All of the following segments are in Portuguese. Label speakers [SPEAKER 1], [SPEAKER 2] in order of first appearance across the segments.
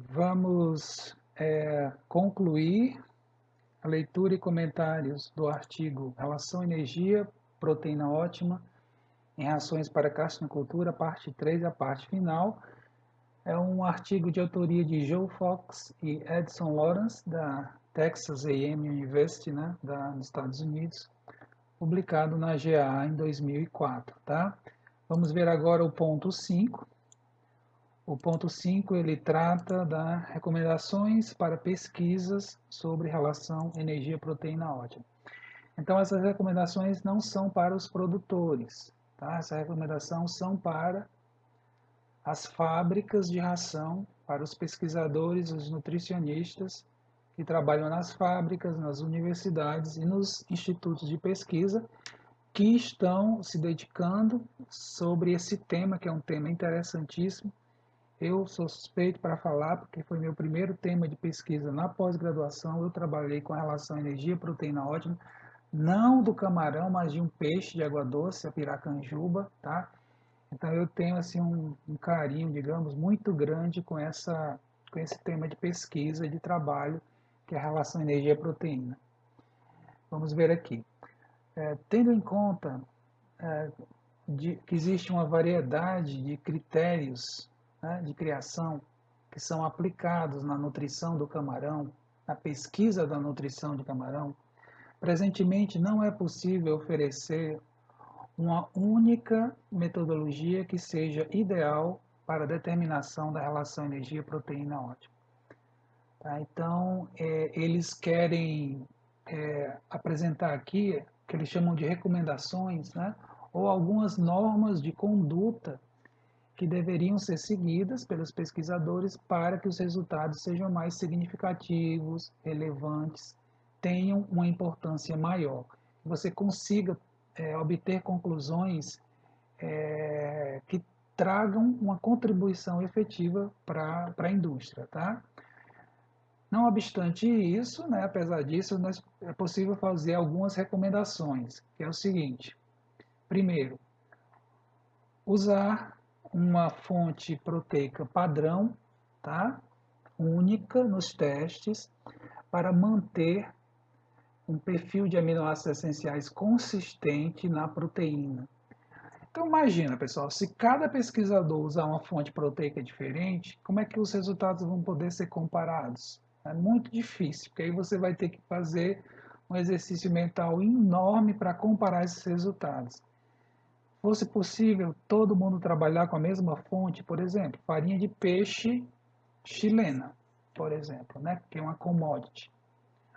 [SPEAKER 1] Vamos concluir a leitura e comentários do artigo Relação Energia, Proteína Ótima em Reações para Carcinocultura, parte 3, a parte final. É um artigo de autoria de Joe Fox e Edson Lawrence, da Texas A&M University, dos Estados Unidos, publicado na GA em 2004. Tá? Vamos ver agora o ponto 5. O ponto 5 ele trata das recomendações para pesquisas sobre relação energia-proteína ótima. Então, essas recomendações não são para os produtores, tá? Essas recomendações são para as fábricas de ração, para os pesquisadores, os nutricionistas que trabalham nas fábricas, nas universidades e nos institutos de pesquisa que estão se dedicando sobre esse tema, que é um tema interessantíssimo. Eu sou suspeito para falar, porque foi meu primeiro tema de pesquisa na pós-graduação. Eu trabalhei com a relação energia-proteína ótima, não do camarão, mas de um peixe de água doce, a piracanjuba, tá? Então eu tenho assim um carinho, digamos, muito grande com esse tema de pesquisa e de trabalho, que é a relação energia-proteína. Vamos ver aqui. Tendo em conta que existe uma variedade de critérios, né, de criação que são aplicados na nutrição do camarão, na pesquisa da nutrição de camarão, presentemente não é possível oferecer uma única metodologia que seja ideal para a determinação da relação energia-proteína ótima. Tá? Então, eles querem apresentar aqui, que eles chamam de recomendações, né? Ou algumas normas de conduta que deveriam ser seguidas pelos pesquisadores para que os resultados sejam mais significativos, relevantes, tenham uma importância maior. Que você consiga obter conclusões que tragam uma contribuição efetiva para a indústria, tá? Não obstante isso, né, apesar disso, é possível fazer algumas recomendações, que é o seguinte: primeiro, usar uma fonte proteica padrão, tá? Única nos testes, para manter um perfil de aminoácidos essenciais consistente na proteína. Então imagina, pessoal, se cada pesquisador usar uma fonte proteica diferente, como é que os resultados vão poder ser comparados? É muito difícil, porque aí você vai ter que fazer um exercício mental enorme para comparar esses resultados. Fosse possível todo mundo trabalhar com a mesma fonte, por exemplo, farinha de peixe chilena, por exemplo, né, que é uma commodity,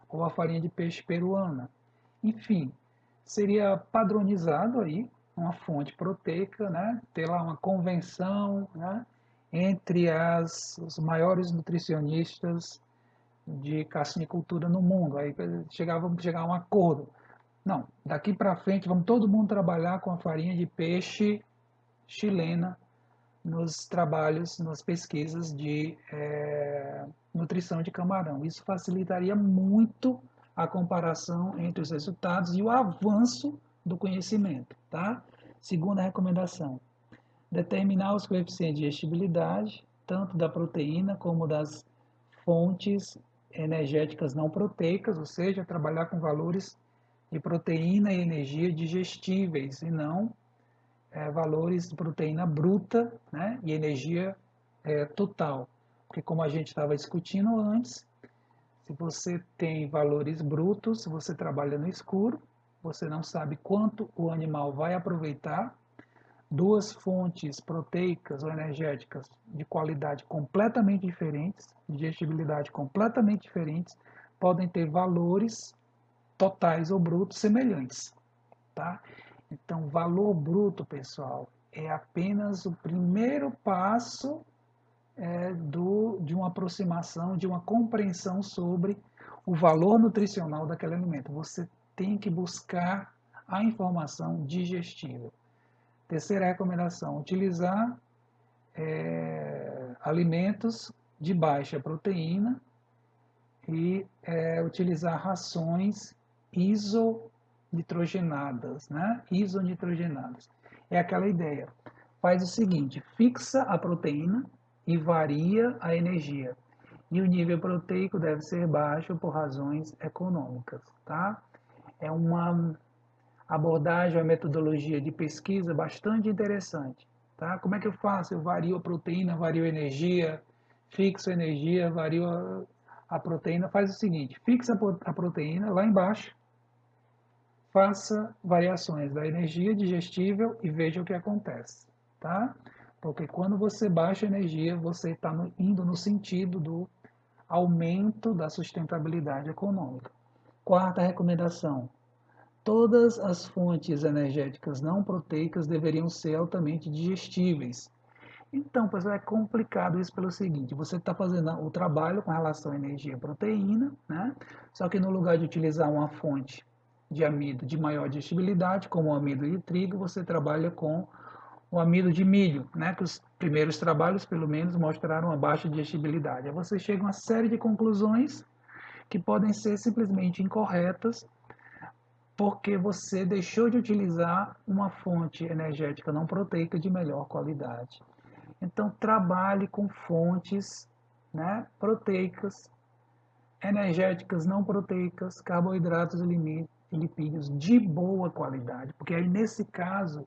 [SPEAKER 1] ou a farinha de peixe peruana. Enfim, seria padronizado aí uma fonte proteica, né, ter lá uma convenção, né, entre os maiores nutricionistas de carcinicultura no mundo. Aí vamos chegar a um acordo. Não, daqui para frente vamos todo mundo trabalhar com a farinha de peixe chilena nos trabalhos, nas pesquisas de nutrição de camarão. Isso facilitaria muito a comparação entre os resultados e o avanço do conhecimento. Tá? Segunda recomendação: determinar os coeficientes de digestibilidade, tanto da proteína como das fontes energéticas não proteicas, ou seja, trabalhar com valores de proteína e energia digestíveis e não valores de proteína bruta, né, e energia total. Porque como a gente estava discutindo antes, se você tem valores brutos, se você trabalha no escuro, você não sabe quanto o animal vai aproveitar. Duas fontes proteicas ou energéticas de qualidade completamente diferentes, de digestibilidade completamente diferentes, podem ter valores totais ou brutos semelhantes, tá? Então, valor bruto, pessoal, é apenas o primeiro passo de uma aproximação, de uma compreensão sobre o valor nutricional daquele alimento. Você tem que buscar a informação digestível. Terceira recomendação: utilizar alimentos de baixa proteína e utilizar rações isonitrogenadas, né? Isonitrogenadas. É aquela ideia. Faz o seguinte: fixa a proteína e varia a energia. E o nível proteico deve ser baixo por razões econômicas, tá? É uma abordagem, uma metodologia de pesquisa bastante interessante, tá? Como é que eu faço? Eu vario a proteína, vario a energia, fixo a energia, vario a proteína. Faz o seguinte, fixa a proteína lá embaixo, faça variações da energia digestível e veja o que acontece, tá? Porque quando você baixa a energia, você está indo no sentido do aumento da sustentabilidade econômica. Quarta recomendação: todas as fontes energéticas não proteicas deveriam ser altamente digestíveis. Então, pessoal, é complicado isso pelo seguinte: você está fazendo o trabalho com relação à energia e proteína, né? Só que no lugar de utilizar uma fonte de amido de maior digestibilidade, como o amido de trigo, você trabalha com o amido de milho, né? Que os primeiros trabalhos, pelo menos, mostraram uma baixa digestibilidade. Aí você chega a uma série de conclusões que podem ser simplesmente incorretas, porque você deixou de utilizar uma fonte energética não proteica de melhor qualidade. Então, trabalhe com fontes, né, proteicas, energéticas não proteicas, carboidratos e lipídios de boa qualidade, porque aí, nesse caso,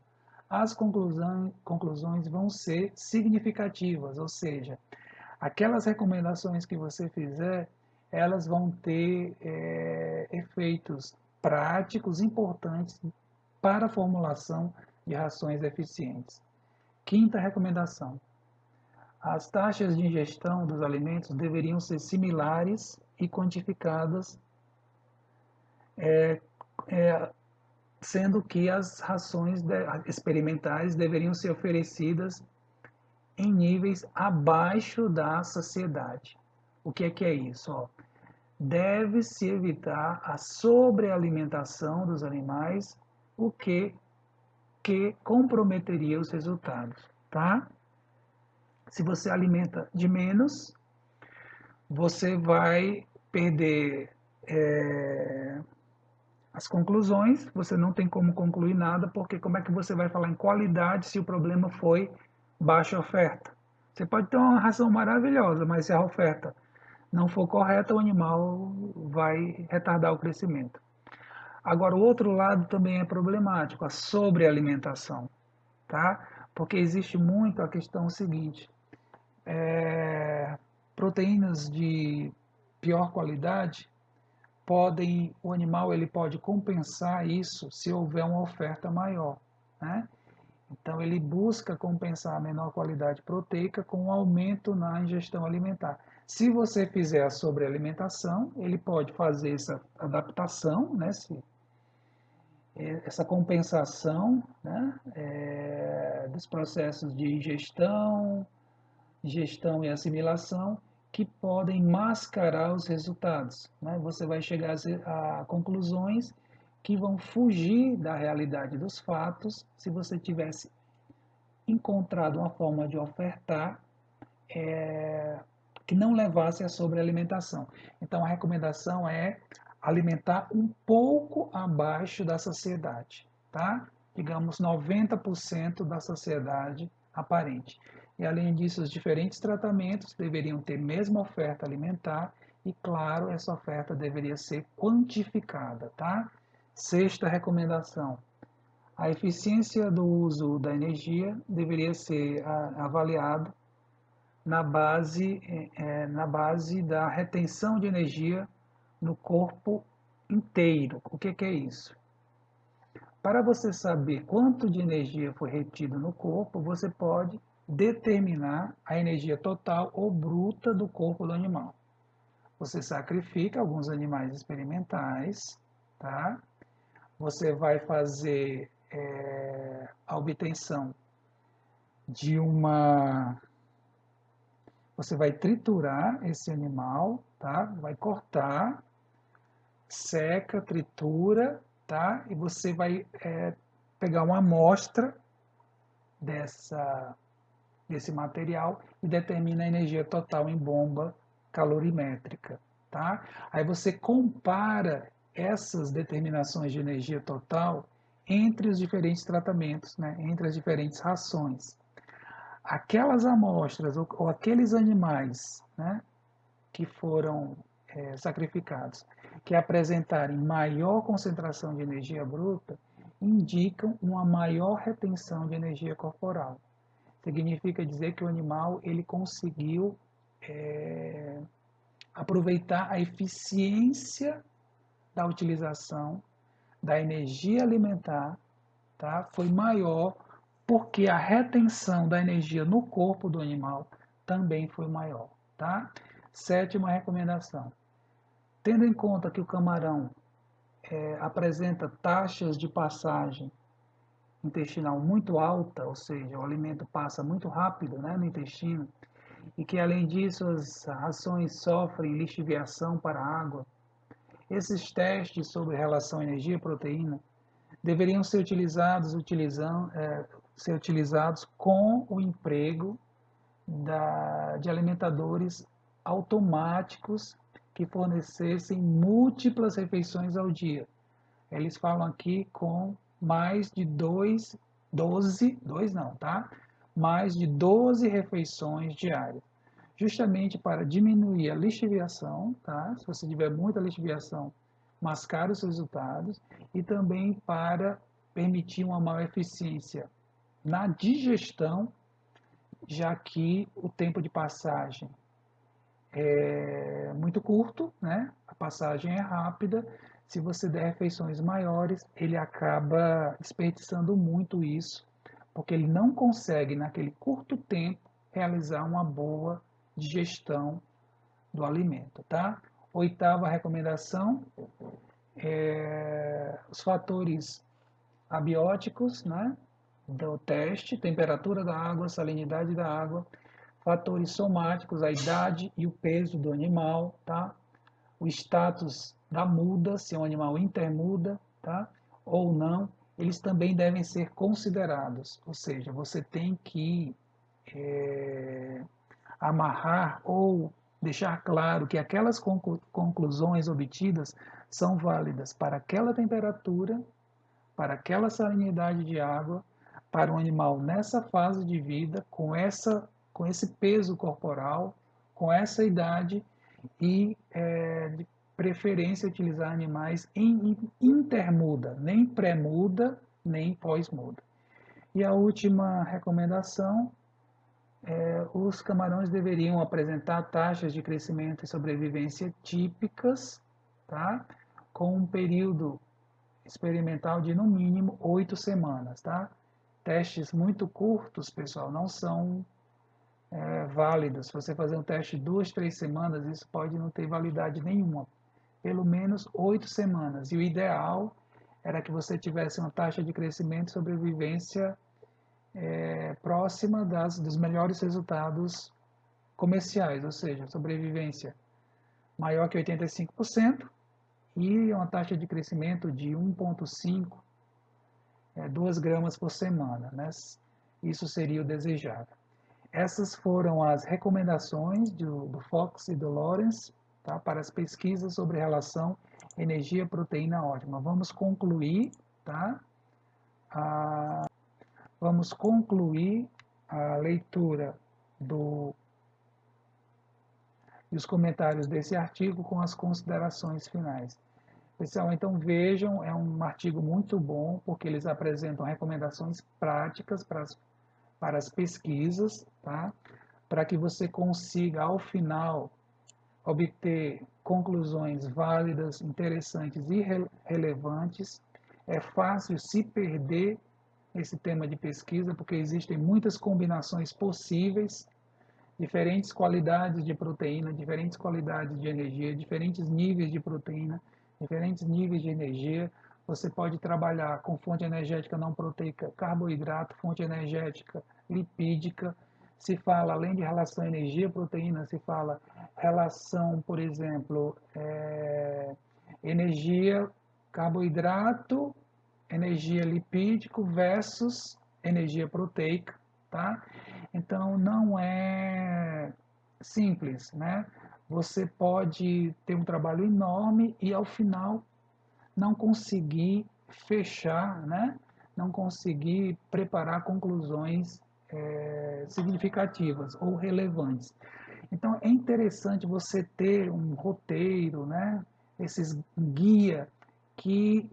[SPEAKER 1] as conclusões vão ser significativas, ou seja, aquelas recomendações que você fizer, elas vão ter efeitos práticos importantes para a formulação de rações eficientes. Quinta recomendação: as taxas de ingestão dos alimentos deveriam ser similares e quantificadas, sendo que as rações experimentais deveriam ser oferecidas em níveis abaixo da saciedade. O que é isso? Deve-se evitar a sobrealimentação dos animais, o que comprometeria os resultados, tá? Se você alimenta de menos, você vai perder as conclusões, você não tem como concluir nada, porque como é que você vai falar em qualidade se o problema foi baixa oferta? Você pode ter uma ração maravilhosa, mas se a oferta não for correta, o animal vai retardar o crescimento. Agora, o outro lado também é problemático, a sobrealimentação, tá? Porque existe muito a questão seguinte: proteínas de pior qualidade o animal ele pode compensar isso se houver uma oferta maior, né? Então ele busca compensar a menor qualidade proteica com um aumento na ingestão alimentar. Se você fizer a sobrealimentação, ele pode fazer essa adaptação, né? Essa compensação, né? Dos processos de gestão e assimilação, que podem mascarar os resultados, né? Você vai chegar a conclusões que vão fugir da realidade dos fatos se você tivesse encontrado uma forma de ofertar que não levasse à sobrealimentação. Então, a recomendação é alimentar um pouco abaixo da saciedade, tá? Digamos 90% da saciedade aparente. E além disso, os diferentes tratamentos deveriam ter mesma oferta alimentar e, claro, essa oferta deveria ser quantificada, tá? Sexta recomendação: a eficiência do uso da energia deveria ser avaliada na base da retenção de energia no corpo inteiro. O que é isso? Para você saber quanto de energia foi retido no corpo, você pode determinar a energia total ou bruta do corpo do animal. Você sacrifica alguns animais experimentais, tá? Você vai fazer a obtenção de uma você vai triturar esse animal, tá? Vai cortar, seca, tritura, tá? E você vai pegar uma amostra desse material e determina a energia total em bomba calorimétrica, tá? Aí você compara essas determinações de energia total entre os diferentes tratamentos, né? Entre as diferentes rações. Aquelas amostras ou aqueles animais, né, que foram sacrificados, que apresentarem maior concentração de energia bruta, indicam uma maior retenção de energia corporal. Significa dizer que o animal ele conseguiu aproveitar a eficiência da utilização da energia alimentar, tá? Foi maior porque a retenção da energia no corpo do animal também foi maior. Tá? Sétima recomendação. Tendo em conta que o camarão apresenta taxas de passagem intestinal muito alta, ou seja, o alimento passa muito rápido, né, no intestino, e que além disso as rações sofrem lixiviação para a água, esses testes sobre relação energia-proteína deveriam ser utilizados com o emprego de alimentadores automáticos que fornecessem múltiplas refeições ao dia. Eles falam aqui com mais de 12 não, tá? Mais de 12 refeições diárias, justamente para diminuir a lixiviação, tá? Se você tiver muita lixiviação, mascar os resultados, e também para permitir uma maior eficiência na digestão, já que o tempo de passagem é muito curto, né? A passagem é rápida. Se você der refeições maiores, ele acaba desperdiçando muito isso, porque ele não consegue, naquele curto tempo, realizar uma boa digestão do alimento, tá? Oitava recomendação, os fatores abióticos, né? Do teste, temperatura da água, salinidade da água, fatores somáticos, a idade e o peso do animal, tá? O status da muda, se é um animal intermuda, tá? Ou não, eles também devem ser considerados. Ou seja, você tem que amarrar ou deixar claro que aquelas conclusões obtidas são válidas para aquela temperatura, para aquela salinidade de água, para um animal nessa fase de vida, com esse peso corporal, com essa idade e, de preferência, utilizar animais em intermuda, nem pré-muda, nem pós-muda. E a última recomendação, os camarões deveriam apresentar taxas de crescimento e sobrevivência típicas, tá? Com um período experimental de no mínimo 8 semanas, tá? Testes muito curtos, pessoal, não são válidos. Se você fazer um teste de 2, 3 semanas, isso pode não ter validade nenhuma. Pelo menos 8 semanas. E o ideal era que você tivesse uma taxa de crescimento e sobrevivência próxima dos melhores resultados comerciais, ou seja, sobrevivência maior que 85% e uma taxa de crescimento de 1,5 2 gramas por semana, né? Isso seria o desejável. Essas foram as recomendações do Fox e do Lawrence, tá? Para as pesquisas sobre relação energia-proteína ótima. Vamos concluir, tá? Vamos concluir a leitura dos comentários desse artigo com as considerações finais. Pessoal, então vejam, é um artigo muito bom, porque eles apresentam recomendações práticas para as pesquisas, tá? Para que você consiga, ao final, obter conclusões válidas, interessantes e relevantes. É fácil se perder esse tema de pesquisa, porque existem muitas combinações possíveis, diferentes qualidades de proteína, diferentes qualidades de energia, diferentes níveis de proteína, diferentes níveis de energia. Você pode trabalhar com fonte energética não proteica, carboidrato, fonte energética lipídica. Se fala, além de relação energia-proteína, se fala relação, por exemplo, energia, carboidrato, energia lipídico versus energia proteica, tá? Então, não é simples, né? Você pode ter um trabalho enorme e, ao final, não conseguir fechar, né? Não conseguir preparar conclusões significativas ou relevantes. Então, é interessante você ter um roteiro, né? Esses guia que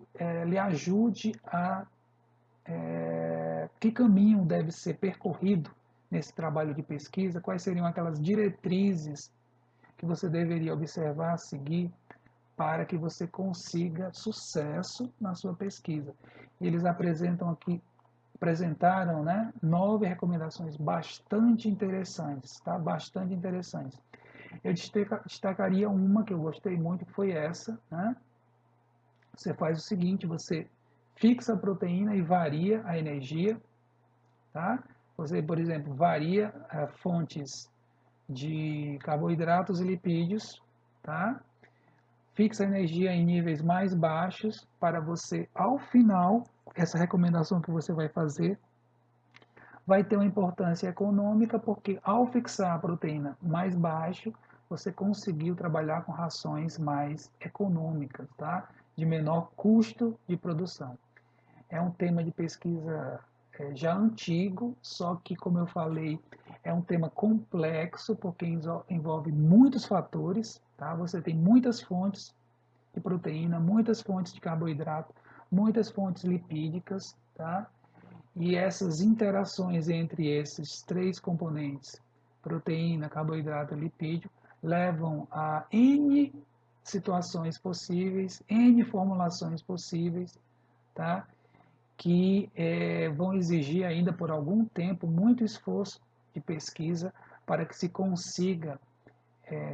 [SPEAKER 1] lhe ajude a que caminho deve ser percorrido nesse trabalho de pesquisa, quais seriam aquelas diretrizes que você deveria observar, seguir, para que você consiga sucesso na sua pesquisa. Eles apresentaram, né, 9 recomendações bastante interessantes, tá? Bastante interessantes. Eu destacaria uma que eu gostei muito, que foi essa, né? Você faz o seguinte, você fixa a proteína e varia a energia, tá? Você, por exemplo, varia fontes de carboidratos e lipídios, tá? Fixa a energia em níveis mais baixos para você, ao final, essa recomendação que você vai fazer vai ter uma importância econômica, porque ao fixar a proteína mais baixo, você conseguiu trabalhar com rações mais econômicas, tá? De menor custo de produção. É um tema de pesquisa já antigo, só que, como eu falei, é um tema complexo, porque envolve muitos fatores, tá? Você tem muitas fontes de proteína, muitas fontes de carboidrato, muitas fontes lipídicas, tá? E essas interações entre esses três componentes, proteína, carboidrato e lipídio, levam a N situações possíveis, N formulações possíveis, tá? Que vão exigir ainda por algum tempo muito esforço de pesquisa para que se consiga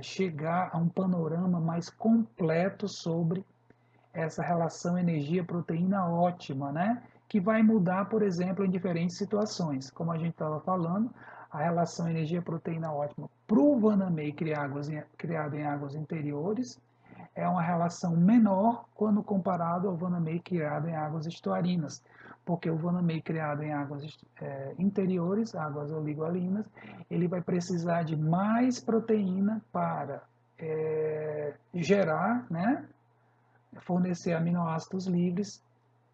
[SPEAKER 1] chegar a um panorama mais completo sobre essa relação energia-proteína ótima, né? Que vai mudar, por exemplo, em diferentes situações. Como a gente estava falando, a relação energia-proteína ótima para o Vanamei criado em águas interiores é uma relação menor quando comparado ao Vanamei criado em águas estuarinas, porque o Vanamei criado em águas interiores, águas oligoalinas, ele vai precisar de mais proteína para gerar, né, fornecer aminoácidos livres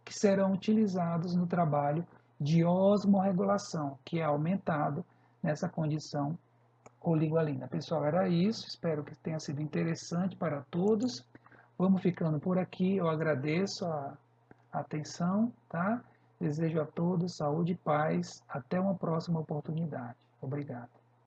[SPEAKER 1] que serão utilizados no trabalho de osmorregulação, que é aumentado nessa condição oligoalina. Pessoal, era isso. Espero que tenha sido interessante para todos. Vamos ficando por aqui. Eu agradeço a atenção, tá? Desejo a todos saúde e paz. Até uma próxima oportunidade. Obrigado.